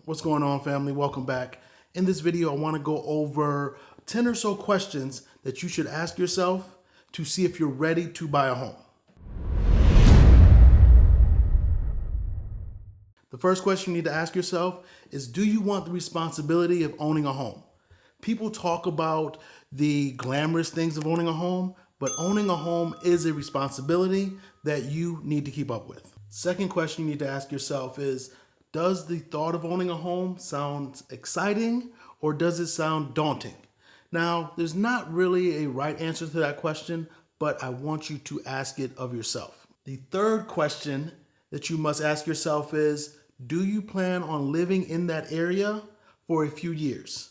What's going on, family? Welcome back. In this video, I want to go over 10 or so questions that you should ask yourself to see if you're ready to buy a home. The first question you need to ask yourself is, do you want the responsibility of owning a home? People talk about the glamorous things of owning a home, but owning a home is a responsibility that you need to keep up with. Second question you need to ask yourself is, does the thought of owning a home sound exciting or does it sound daunting? Now, there's not really a right answer to that question, but I want you to ask it of yourself. The third question that you must ask yourself is, do you plan on living in that area for a few years?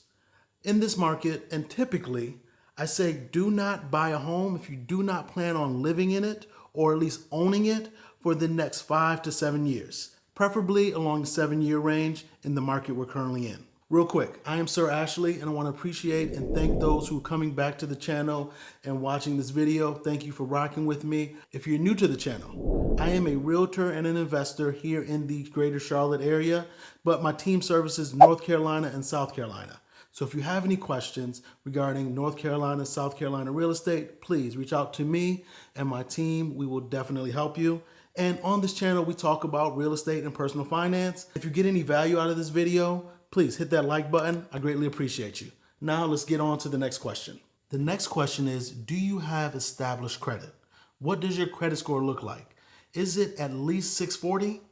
In this market, and typically, I say do not buy a home if you do not plan on living in it or at least owning it for the next 5 to 7 years, preferably along the 7-year range in the market we're currently in. Real quick, I am Sir Ashley, and I want to appreciate and thank those who are coming back to the channel and watching this video. Thank you for rocking with me. If you're new to the channel, I am a realtor and an investor here in the greater Charlotte area, but my team services North Carolina and South Carolina. So if you have any questions regarding North Carolina, South Carolina real estate, please reach out to me and my team. We will definitely help you. And on this channel, we talk about real estate and personal finance. If you get any value out of this video, please hit that like button. I greatly appreciate you. Now let's get on to the next question. The next question is, do you have established credit? What does your credit score look like? Is it at least 640?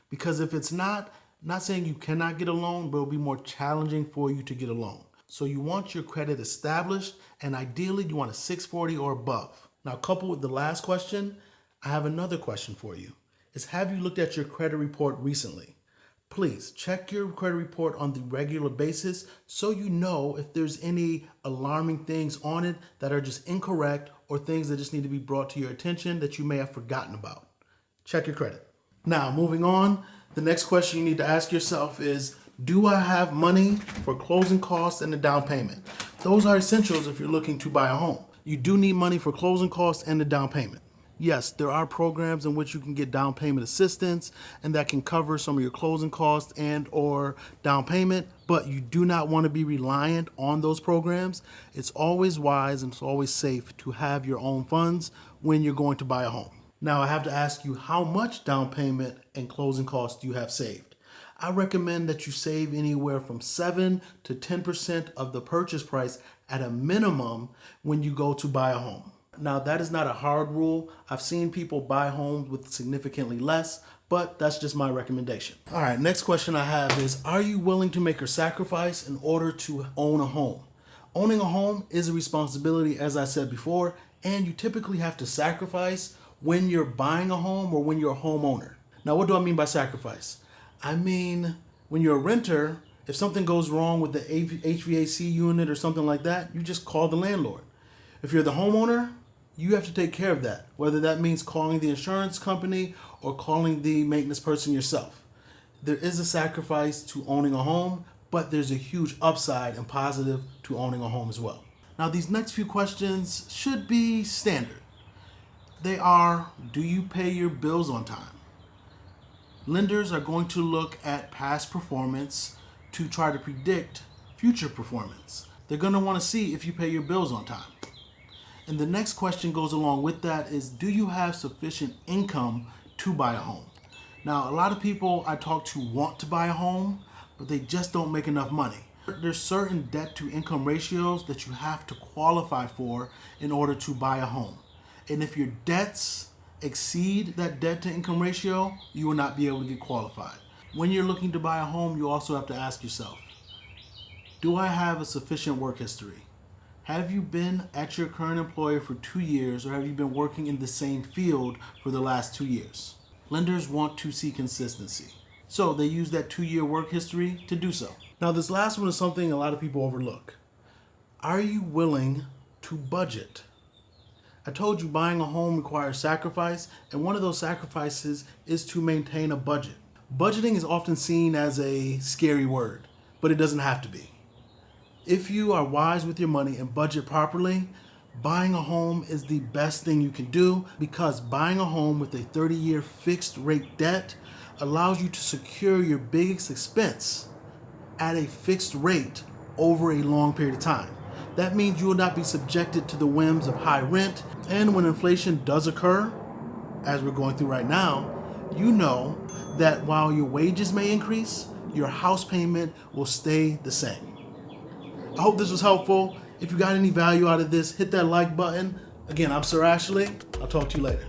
Because if it's not saying you cannot get a loan, but it'll be more challenging for you to get a loan. So you want your credit established, and ideally you want a 640 or above. Now, coupled with the last question, I have another question for you. Have you looked at your credit report recently? Please check your credit report on the regular basis so you know if there's any alarming things on it that are just incorrect or things that just need to be brought to your attention that you may have forgotten about. Check your credit. Now, moving on, the next question you need to ask yourself is, do I have money for closing costs and the down payment? Those are essentials if you're looking to buy a home. You do need money for closing costs and the down payment. Yes, there are programs in which you can get down payment assistance and that can cover some of your closing costs and or down payment, but you do not want to be reliant on those programs. It's always wise and it's always safe to have your own funds when you're going to buy a home. Now, I have to ask you, how much down payment and closing costs do you have saved? I recommend that you save anywhere from 7 to 10% of the purchase price at a minimum when you go to buy a home. Now, that is not a hard rule. I've seen people buy homes with significantly less, but that's just my recommendation. All right, next question I have is, are you willing to make a sacrifice in order to own a home? Owning a home is a responsibility, as I said before, and you typically have to sacrifice when you're buying a home or when you're a homeowner. Now, what do I mean by sacrifice? I mean, when you're a renter, if something goes wrong with the HVAC unit or something like that, you just call the landlord. If you're the homeowner, you have to take care of that, whether that means calling the insurance company or calling the maintenance person yourself. There is a sacrifice to owning a home, but there's a huge upside and positive to owning a home as well. Now, these next few questions should be standard. They are, do you pay your bills on time? Lenders are going to look at past performance to try to predict future performance. They're going to want to see if you pay your bills on time. And the next question goes along with that is, do you have sufficient income to buy a home? Now, a lot of people I talk to want to buy a home, but they just don't make enough money. There's certain debt to income ratios that you have to qualify for in order to buy a home. And if your debts exceed that debt to income ratio, you will not be able to get qualified. When you're looking to buy a home, you also have to ask yourself, do I have a sufficient work history? Have you been at your current employer for 2 years, or have you been working in the same field for the last 2 years? Lenders want to see consistency, so they use that 2-year work history to do so. Now, this last one is something a lot of people overlook. Are you willing to budget? I told you buying a home requires sacrifice, and one of those sacrifices is to maintain a budget. Budgeting is often seen as a scary word, but it doesn't have to be. If you are wise with your money and budget properly, buying a home is the best thing you can do, because buying a home with a 30-year fixed rate debt allows you to secure your biggest expense at a fixed rate over a long period of time. That means you will not be subjected to the whims of high rent, and when inflation does occur, as we're going through right now, you know that while your wages may increase, your house payment will stay the same. I hope this was helpful. If you got any value out of this, hit that like button. Again, I'm Sir Ashley. I'll talk to you later.